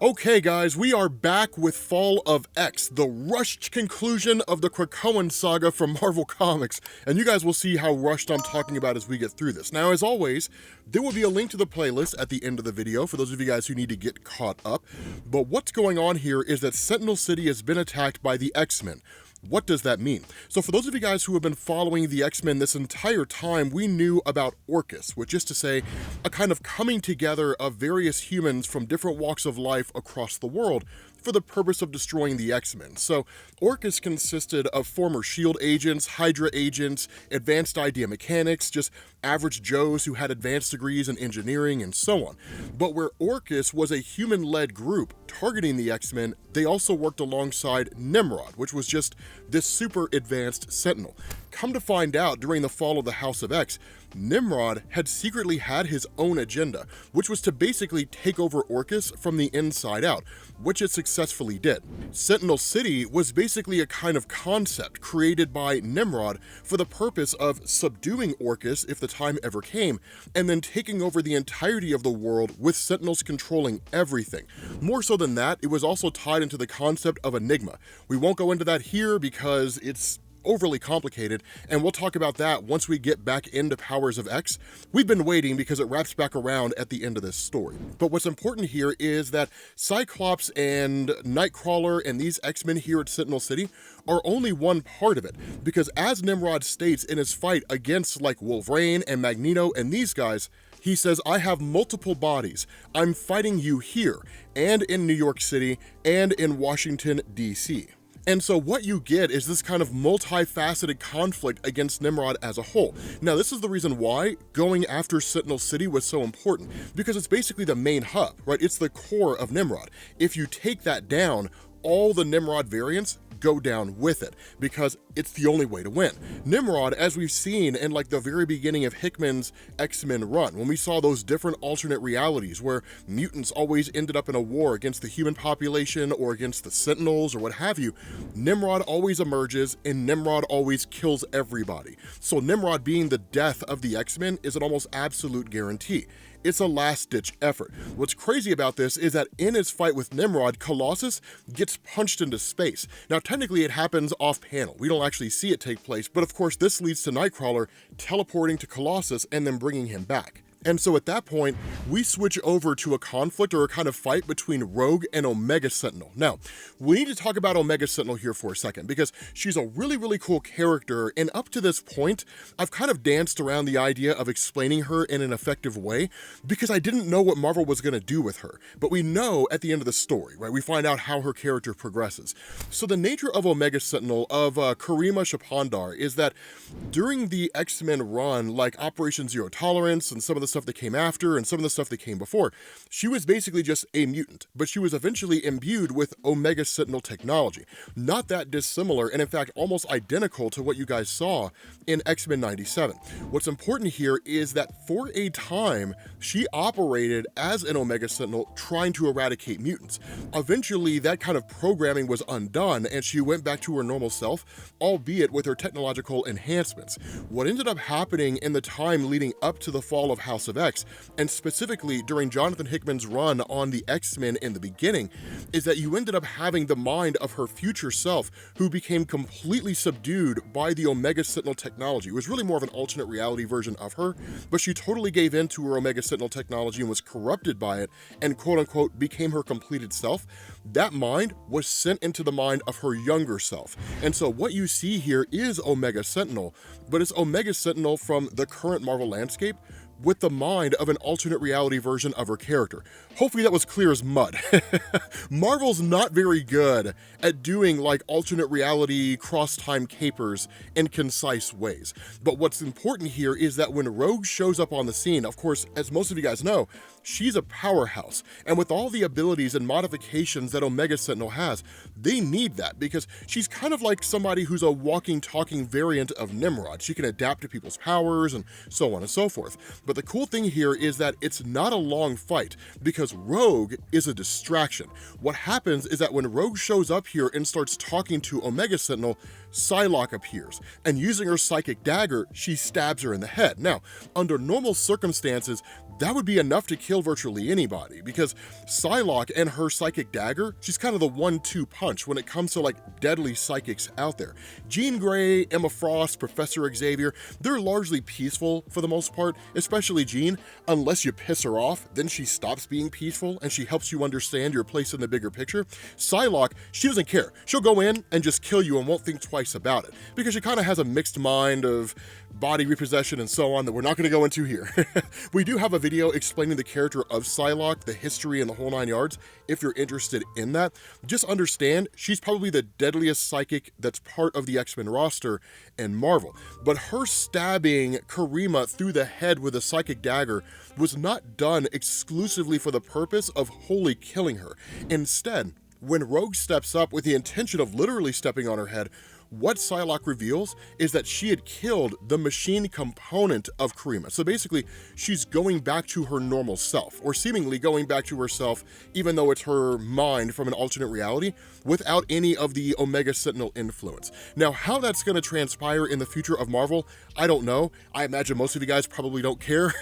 Okay guys, we are back with Fall of X, the rushed conclusion of the Krakoan saga from Marvel Comics, and you guys will see how rushed I'm talking about as we get through this. Now, as always, there will be a link to the playlist at the end of the video for those of you guys who need to get caught up, but what's going on here is that Sentinel City has been attacked by the X-Men. What does that mean? So for those of you guys who have been following the X-Men this entire time, we knew about Orchis, which is to say a kind of coming together of various humans from different walks of life across the world for the purpose of destroying the X-Men. So Orchis consisted of former S.H.I.E.L.D. agents, Hydra agents, advanced idea mechanics, just average Joes who had advanced degrees in engineering and so on. But where Orchis was a human-led group targeting the X-Men, they also worked alongside Nimrod, which was just this super advanced Sentinel. Come to find out, during the fall of the House of X, Nimrod had secretly had his own agenda, which was to basically take over Orchis from the inside out, which it successfully did. Sentinel City was basically a kind of concept created by Nimrod for the purpose of subduing Orchis if the time ever came, and then taking over the entirety of the world with Sentinels controlling everything. More so than that, it was also tied into the concept of Enigma. We won't go into that here because it's overly complicated, and we'll talk about that once we get back into Powers of X. We've been waiting because it wraps back around at the end of this story. But what's important here is that Cyclops and Nightcrawler and these X-Men here at Sentinel City are only one part of it, because as Nimrod states in his fight against like Wolverine and Magneto and these guys, he says, I have multiple bodies. I'm fighting you here, and in New York City, and in Washington, D.C. And so what you get is this kind of multifaceted conflict against Nimrod as a whole. Now, this is the reason why going after Sentinel City was so important, because it's basically the main hub, right? It's the core of Nimrod. If you take that down, all the Nimrod variants go down with it, because it's the only way to win. Nimrod, as we've seen in like the very beginning of Hickman's X-Men run, when we saw those different alternate realities where mutants always ended up in a war against the human population or against the Sentinels or what have you, Nimrod always emerges and Nimrod always kills everybody. So Nimrod being the death of the X-Men is an almost absolute guarantee. It's a last-ditch effort. What's crazy about this is that in his fight with Nimrod, Colossus gets punched into space. Now, technically it happens off-panel. We don't actually see it take place, but of course this leads to Nightcrawler teleporting to Colossus and then bringing him back. And so at that point, we switch over to a conflict or a kind of fight between Rogue and Omega Sentinel. Now, we need to talk about Omega Sentinel here for a second, because she's a really, really cool character, and up to this point, I've kind of danced around the idea of explaining her in an effective way, because I didn't know what Marvel was going to do with her. But we know at the end of the story, right, we find out how her character progresses. So the nature of Omega Sentinel, of Karima Shapandar, is that during the X-Men run, like Operation Zero Tolerance and some of the stuff that came after and some of the stuff that came before, she was basically just a mutant, but she was eventually imbued with Omega Sentinel technology. Not that dissimilar, and in fact almost identical to what you guys saw in X-Men 97. What's important here is that for a time, she operated as an Omega Sentinel trying to eradicate mutants. Eventually, that kind of programming was undone and she went back to her normal self, albeit with her technological enhancements. What ended up happening in the time leading up to the fall of House of X, and specifically during Jonathan Hickman's run on the X-Men in the beginning, is that you ended up having the mind of her future self, who became completely subdued by the Omega Sentinel technology. It was really more of an alternate reality version of her, but she totally gave in to her Omega Sentinel technology and was corrupted by it and quote-unquote became her completed self. That mind was sent into the mind of her younger self. And so what you see here is Omega Sentinel, but it's Omega Sentinel from the current Marvel landscape with the mind of an alternate reality version of her character. Hopefully that was clear as mud. Marvel's not very good at doing like alternate reality cross-time capers in concise ways. But what's important here is that when Rogue shows up on the scene, of course, as most of you guys know, she's a powerhouse. And with all the abilities and modifications that Omega Sentinel has, they need that because she's kind of like somebody who's a walking, talking variant of Nimrod. She can adapt to people's powers and so on and so forth. But the cool thing here is that it's not a long fight because Rogue is a distraction. What happens is that when Rogue shows up here and starts talking to Omega Sentinel, Psylocke appears, and using her psychic dagger, she stabs her in the head. Now, under normal circumstances, that would be enough to kill virtually anybody, because Psylocke and her psychic dagger, she's kind of the 1-2 punch when it comes to like deadly psychics out there. Jean Grey, Emma Frost, Professor Xavier, they're largely peaceful for the most part, especially Jean. Unless you piss her off, then she stops being peaceful and she helps you understand your place in the bigger picture. Psylocke, she doesn't care. She'll go in and just kill you and won't think twice about it, because she kind of has a mixed mind of body repossession and so on that we're not going to go into here. We do have a video explaining the character of Psylocke, the history, and the whole 9 yards. If you're interested in that, just understand she's probably the deadliest psychic that's part of the X-Men roster in Marvel. But her stabbing Karima through the head with a psychic dagger was not done exclusively for the purpose of wholly killing her. Instead, when Rogue steps up with the intention of literally stepping on her head, what Psylocke reveals is that she had killed the machine component of Karima. So basically, she's going back to her normal self, or seemingly going back to herself, even though it's her mind from an alternate reality, without any of the Omega Sentinel influence. Now, how that's going to transpire in the future of Marvel, I don't know. I imagine most of you guys probably don't care.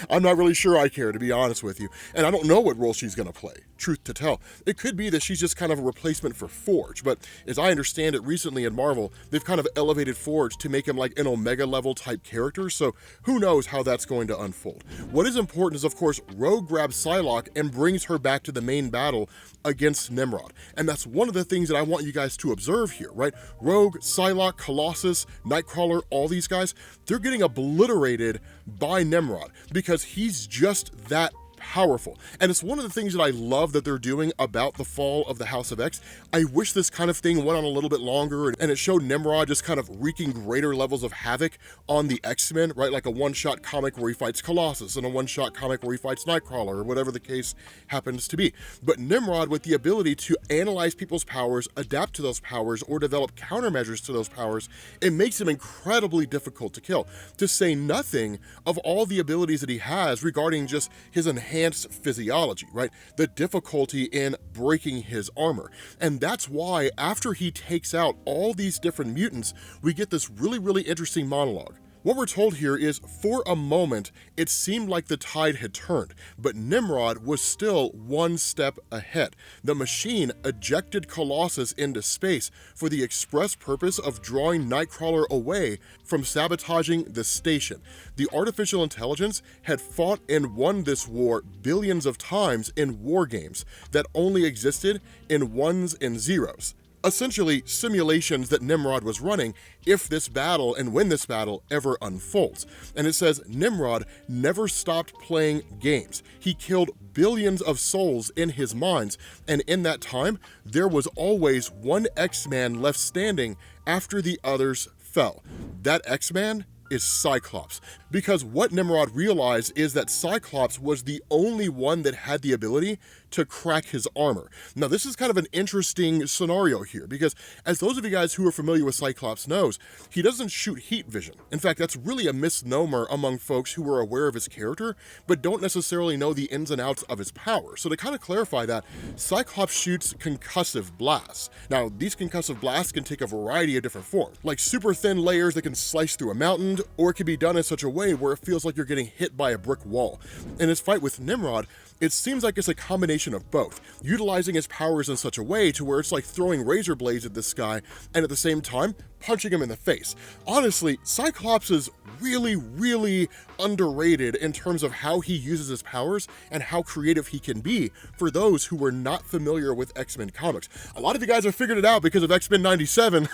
I'm not really sure I care, to be honest with you. And I don't know what role she's going to play, truth to tell. It could be that she's just kind of a replacement for Forge, but as I understand it, recently in Marvel, they've kind of elevated Forge to make him like an Omega level type character, so who knows how that's going to unfold. What is important is, of course, Rogue grabs Psylocke and brings her back to the main battle against Nimrod. And that's one of the things that I want you guys to observe here, right? Rogue, Psylocke, Colossus, Nightcrawler, all these guys, they're getting obliterated by Nimrod because he's just that powerful. And it's one of the things that I love that they're doing about the fall of the House of X. I wish this kind of thing went on a little bit longer and it showed Nimrod just kind of wreaking greater levels of havoc on the X-Men, right? Like a one-shot comic where he fights Colossus and a one-shot comic where he fights Nightcrawler, or whatever the case happens to be. But Nimrod, with the ability to analyze people's powers, adapt to those powers, or develop countermeasures to those powers, it makes him incredibly difficult to kill. To say nothing of all the abilities that he has regarding just his enhanced physiology, right? The difficulty in breaking his armor. And that's why after he takes out all these different mutants, we get this really, really interesting monologue. What we're told here is, for a moment, it seemed like the tide had turned, but Nimrod was still one step ahead. The machine ejected Colossus into space for the express purpose of drawing Nightcrawler away from sabotaging the station. The artificial intelligence had fought and won this war billions of times in war games that only existed in ones and zeros. Essentially, simulations that Nimrod was running if this battle and when this battle ever unfolds. And it says Nimrod never stopped playing games. He killed billions of souls in his minds, and in that time, there was always one X-Man left standing after the others fell. That X-Man is Cyclops, because what Nimrod realized is that Cyclops was the only one that had the ability to crack his armor. Now, this is kind of an interesting scenario here, because as those of you guys who are familiar with Cyclops knows, he doesn't shoot heat vision. In fact, that's really a misnomer among folks who are aware of his character, but don't necessarily know the ins and outs of his power. So to kind of clarify that, Cyclops shoots concussive blasts. Now, these concussive blasts can take a variety of different forms, like super thin layers that can slice through a mountain, or it can be done in such a way where it feels like you're getting hit by a brick wall. In his fight with Nimrod, it seems like it's a combination of both, utilizing his powers in such a way to where it's like throwing razor blades at this guy and at the same time punching him in the face. Honestly, Cyclops is really, really underrated in terms of how he uses his powers and how creative he can be for those who were not familiar with X-Men comics. A lot of you guys have figured it out because of X-Men 97.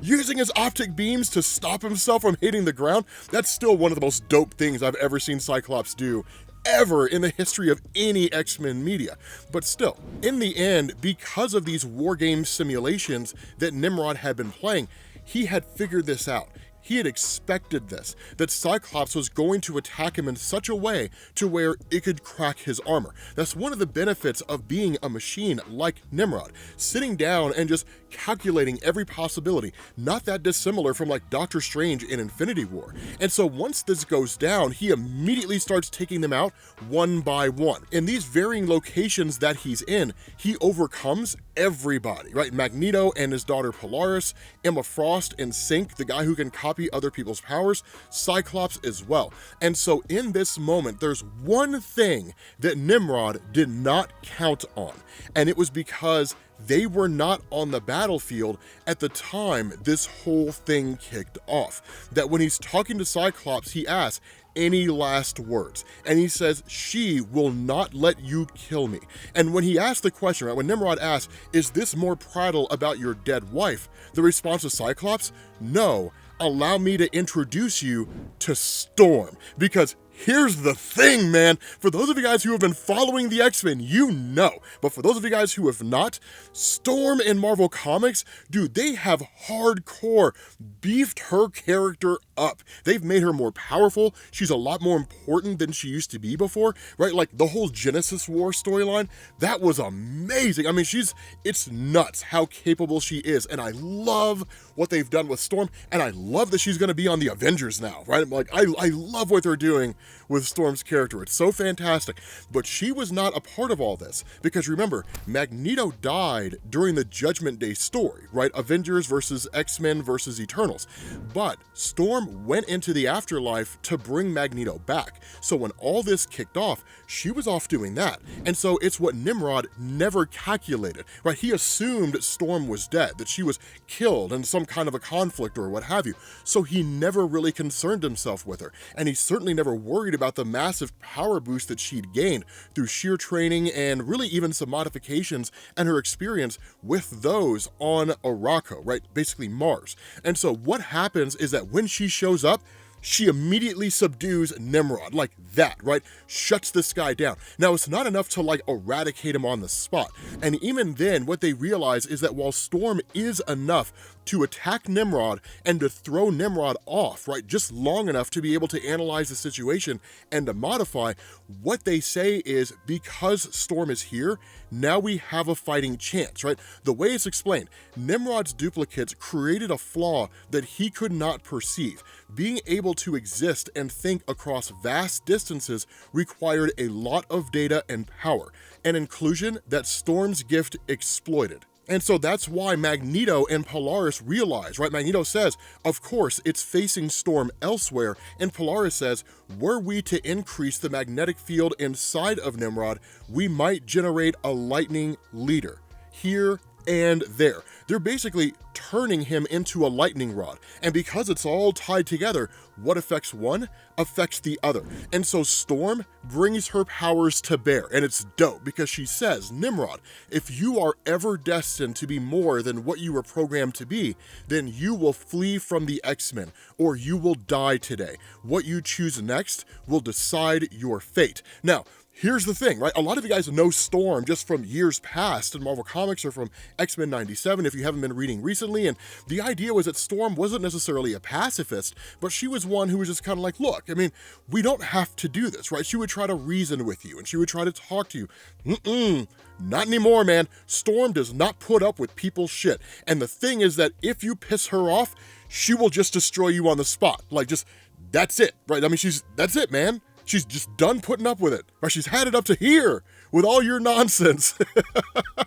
Using his optic beams to stop himself from hitting the ground, that's still one of the most dope things I've ever seen Cyclops do ever in the history of any X-Men media. But still, in the end, because of these war game simulations that Nimrod had been playing, he had figured this out. He had expected this, that Cyclops was going to attack him in such a way to where it could crack his armor. That's one of the benefits of being a machine like Nimrod, sitting down and just calculating every possibility, not that dissimilar from like Doctor Strange in Infinity War. And so once this goes down, he immediately starts taking them out one by one. In these varying locations that he's in, he overcomes everybody, right? Magneto and his daughter Polaris, Emma Frost and Sync, the guy who can copy copy other people's powers, Cyclops as well. And so in this moment, there's one thing that Nimrod did not count on, and it was because they were not on the battlefield at the time this whole thing kicked off. That when he's talking to Cyclops, he asks, any last words? And he says, she will not let you kill me. And when he asked the question, right, when Nimrod asked, is this more prattle about your dead wife? The response of Cyclops, no, allow me to introduce you to Storm. Because here's the thing, man. For those of you guys who have been following the X-Men, you know. But for those of you guys who have not, Storm in Marvel Comics, dude, they have hardcore beefed her character up. They've made her more powerful. She's a lot more important than she used to be before, right? Like the whole Genesis War storyline, that was amazing. I mean, it's nuts how capable she is. And I love what they've done with Storm. And I love that she's going to be on the Avengers now, right? Like, I love what they're doing with Storm's character. It's so fantastic. But she was not a part of all this, because remember, Magneto died during the Judgment Day story, right? Avengers versus X-Men versus Eternals. But Storm went into the afterlife to bring Magneto back. So when all this kicked off, she was off doing that. And so it's what Nimrod never calculated, right? He assumed Storm was dead, that she was killed in some kind of a conflict or what have you. So he never really concerned himself with her. And he certainly never worried about the massive power boost that she'd gained through sheer training and really even some modifications and her experience with those on Arakko, right? Basically Mars. And so what happens is that when she shows up, she immediately subdues Nimrod like that, right? Shuts this guy down. Now, it's not enough to like eradicate him on the spot. And even then, what they realize is that while Storm is enough to attack Nimrod and to throw Nimrod off, right? Just long enough to be able to analyze the situation and to modify, what they say is because Storm is here, now we have a fighting chance, right? The way it's explained, Nimrod's duplicates created a flaw that he could not perceive. Being able to exist and think across vast distances required a lot of data and power, an inclusion that Storm's gift exploited. And so that's why Magneto and Polaris realize, right? Magneto says, of course, it's facing Storm elsewhere. And Polaris says, were we to increase the magnetic field inside of Nimrod, we might generate a lightning leader here and there. They're basically turning him into a lightning rod. And because it's all tied together, what affects one affects the other. And so Storm brings her powers to bear. And it's dope because she says, Nimrod, if you are ever destined to be more than what you were programmed to be, then you will flee from the X-Men or you will die today. What you choose next will decide your fate. Now, here's the thing, right? A lot of you guys know Storm just from years past in Marvel Comics or from X-Men 97 if you haven't been reading recently. And the idea was that Storm wasn't necessarily a pacifist, but she was one who was just kind of like, look, I mean, we don't have to do this, right? She would try to reason with you and she would try to talk to you. Not anymore, man. Storm does not put up with people's shit. And the thing is that if you piss her off, she will just destroy you on the spot. Like, just, that's it, right? I mean, that's it, man. She's just done putting up with it, or she's had it up to here with all your nonsense.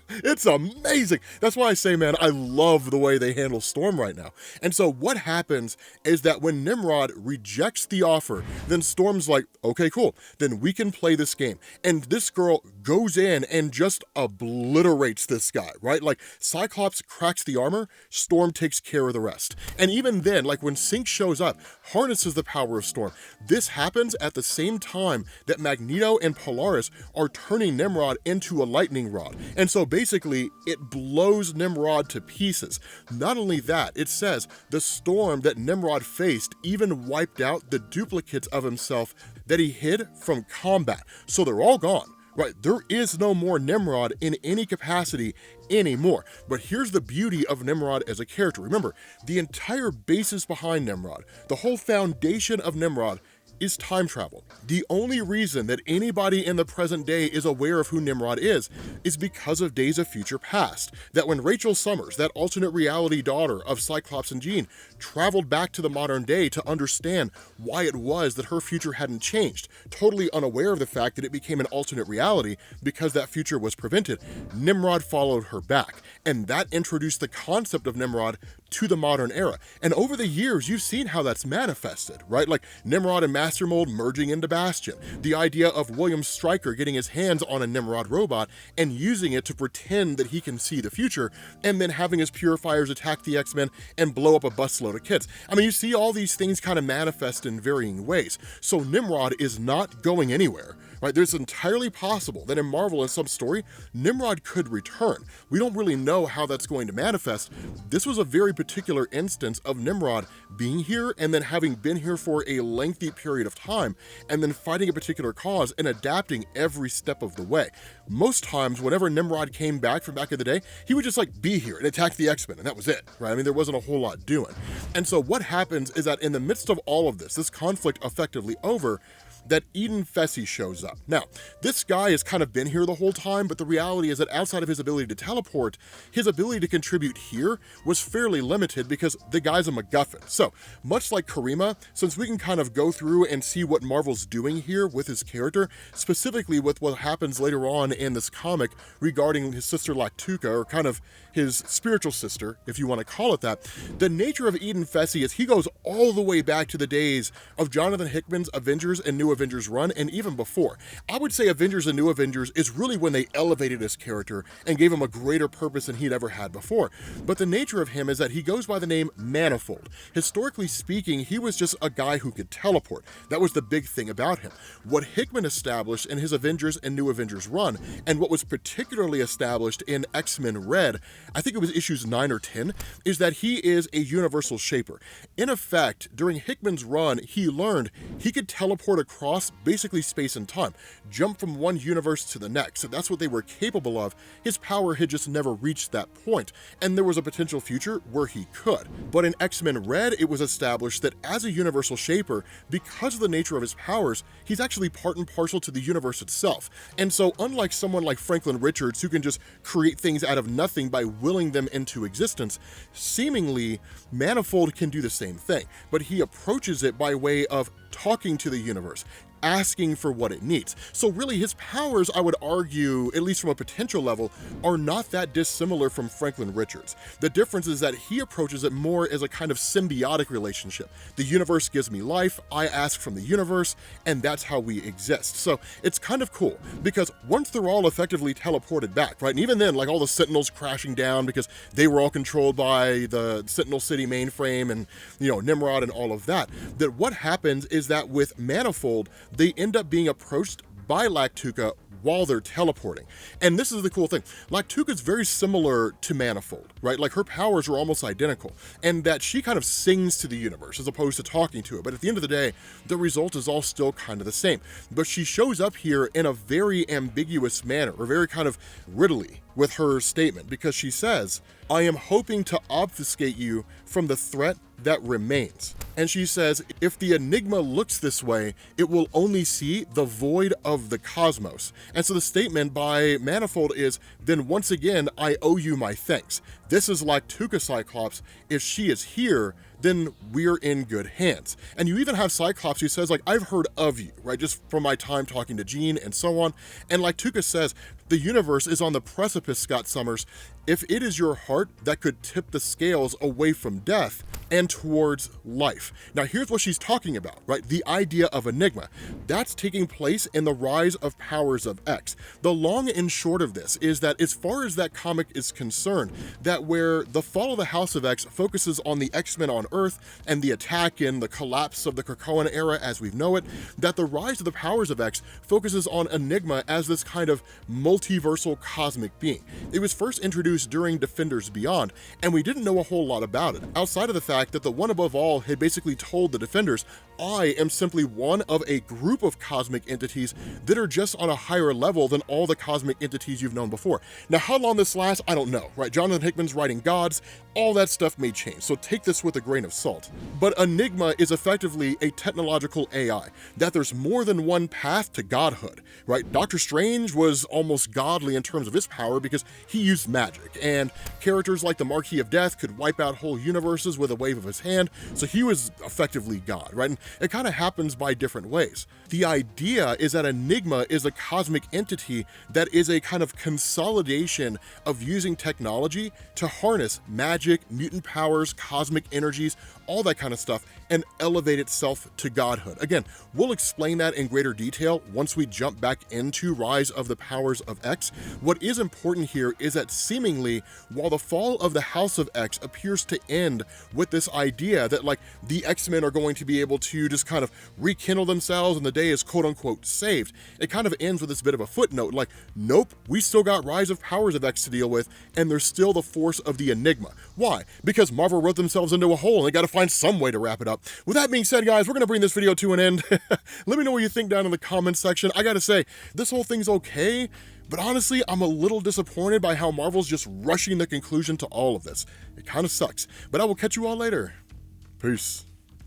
It's amazing. That's why I say, man, I love the way they handle Storm right now. And so what happens is that when Nimrod rejects the offer, then Storm's like, okay, cool, then we can play this game. And this girl goes in and just obliterates this guy, right? Like Cyclops cracks the armor, Storm takes care of the rest. And even then, like when Synch shows up, harnesses the power of Storm. This happens at the same time that Magneto and Polaris are turning Nimrod into a lightning rod. And so basically, it blows Nimrod to pieces. Not only that, it says the storm that Nimrod faced even wiped out the duplicates of himself that he hid from combat. So they're all gone. Right, there is no more Nimrod in any capacity anymore. But here's the beauty of Nimrod as a character. Remember, the entire basis behind Nimrod, the whole foundation of Nimrod, is time travel. The only reason that anybody in the present day is aware of who Nimrod is because of Days of Future Past. That when Rachel Summers, that alternate reality daughter of Cyclops and Jean, traveled back to the modern day to understand why it was that her future hadn't changed, totally unaware of the fact that it became an alternate reality because that future was prevented, Nimrod followed her back. And that introduced the concept of Nimrod to the modern era. And over the years, you've seen how that's manifested, right? Like Nimrod and Master Mold merging into Bastion. The idea of William Stryker getting his hands on a Nimrod robot and using it to pretend that he can see the future, and then having his purifiers attack the X-Men and blow up a busload of kids. I mean, you see all these things kind of manifest in varying ways. So Nimrod is not going anywhere. Right, there's entirely possible that in Marvel in some story, Nimrod could return. We don't really know how that's going to manifest. This was a very particular instance of Nimrod being here and then having been here for a lengthy period of time and then fighting a particular cause and adapting every step of the way. Most times, whenever Nimrod came back from back in the day, he would just like be here and attack the X-Men, and that was it, right? I mean, there wasn't a whole lot doing. And so what happens is that in the midst of all of this conflict effectively over, that Eden Fessy shows up. Now, this guy has kind of been here the whole time, but the reality is that outside of his ability to teleport, his ability to contribute here was fairly limited because the guy's a MacGuffin. So, much like Karima, since we can kind of go through and see what Marvel's doing here with his character, specifically with what happens later on in this comic regarding his sister Lactuca, or kind of his spiritual sister, if you want to call it that, the nature of Eden Fessy is he goes all the way back to the days of Jonathan Hickman's Avengers and New Avengers run, and even before. I would say Avengers and New Avengers is really when they elevated his character and gave him a greater purpose than he'd ever had before. But the nature of him is that he goes by the name Manifold. Historically speaking, he was just a guy who could teleport. That was the big thing about him. What Hickman established in his Avengers and New Avengers run, and what was particularly established in X-Men Red, I think it was issues 9 or 10, is that he is a universal shaper. In effect, during Hickman's run, he learned he could teleport across basically space and time, jump from one universe to the next. So that's what they were capable of. His power had just never reached that point, and there was a potential future where he could. But in X-Men Red, it was established that as a universal shaper, because of the nature of his powers, he's actually part and parcel to the universe itself. And so unlike someone like Franklin Richards, who can just create things out of nothing by willing them into existence, seemingly Manifold can do the same thing, but he approaches it by way of talking to the universe, asking for what it needs. So really his powers, I would argue, at least from a potential level, are not that dissimilar from Franklin Richards. The difference is that he approaches it more as a kind of symbiotic relationship. The universe gives me life, I ask from the universe, and that's how we exist. So it's kind of cool, because once they're all effectively teleported back, right, and even then, like all the Sentinels crashing down because they were all controlled by the Sentinel City mainframe and, you know, Nimrod and all of that, that what happens is that with Manifold, they end up being approached by Lactuca while they're teleporting. And this is the cool thing. Lactuca's very similar to Manifold, right? Like her powers are almost identical, and that she kind of sings to the universe as opposed to talking to it. But at the end of the day, the result is all still kind of the same. But she shows up here in a very ambiguous manner, or very kind of riddly with her statement, because she says, "I am hoping to obfuscate you from the threat that remains." And she says, if the Enigma looks this way, it will only see the void of the cosmos. And so the statement by Manifold is, then once again, I owe you my thanks. This is Lactuca Cyclops. If she is here, then we're in good hands. And you even have Cyclops who says, like, I've heard of you, right? Just from my time talking to Jean and so on. And Lactuca says, the universe is on the precipice, Scott Summers. If it is your heart that could tip the scales away from death and towards life. Now here's what she's talking about, right? The idea of Enigma. That's taking place in the rise of Powers of X. The long and short of this is that as far as that comic is concerned, that where the fall of the House of X focuses on the X-Men on Earth and the attack and the collapse of the Krakoan era as we know it, that the rise of the Powers of X focuses on Enigma as this kind of multiversal cosmic being. It was first introduced during Defenders Beyond, and we didn't know a whole lot about it, outside of the fact that the One Above All had basically told the Defenders, I am simply one of a group of cosmic entities that are just on a higher level than all the cosmic entities you've known before. Now, how long this lasts, I don't know, right? Jonathan Hickman's writing gods, all that stuff may change, so take this with a grain of salt. But Enigma is effectively a technological AI, that there's more than one path to godhood, right? Doctor Strange was almost godly in terms of his power because he used magic, and characters like the Marquis of Death could wipe out whole universes with a wave of his hand, so he was effectively God, right? And it kind of happens by different ways. The idea is that Enigma is a cosmic entity that is a kind of consolidation of using technology to harness magic, mutant powers, cosmic energies, all that kind of stuff, and elevate itself to godhood. Again, we'll explain that in greater detail once we jump back into Rise of the Powers of X. What is important here is that seemingly, while the fall of the House of X appears to end with this idea that like the X-Men are going to be able to just kind of rekindle themselves and the day is quote unquote saved, it kind of ends with this bit of a footnote like, nope, we still got Rise of Powers of X to deal with, and there's still the force of the Enigma. Why? Because Marvel wrote themselves into a hole and they got to find some way to wrap it up. With that being said, guys, we're going to bring this video to an end. Let me know what you think down in the comments section. I gotta say, this whole thing's okay, but honestly, I'm a little disappointed by how Marvel's just rushing the conclusion to all of this. It kind of sucks, but I will catch you all later. Peace.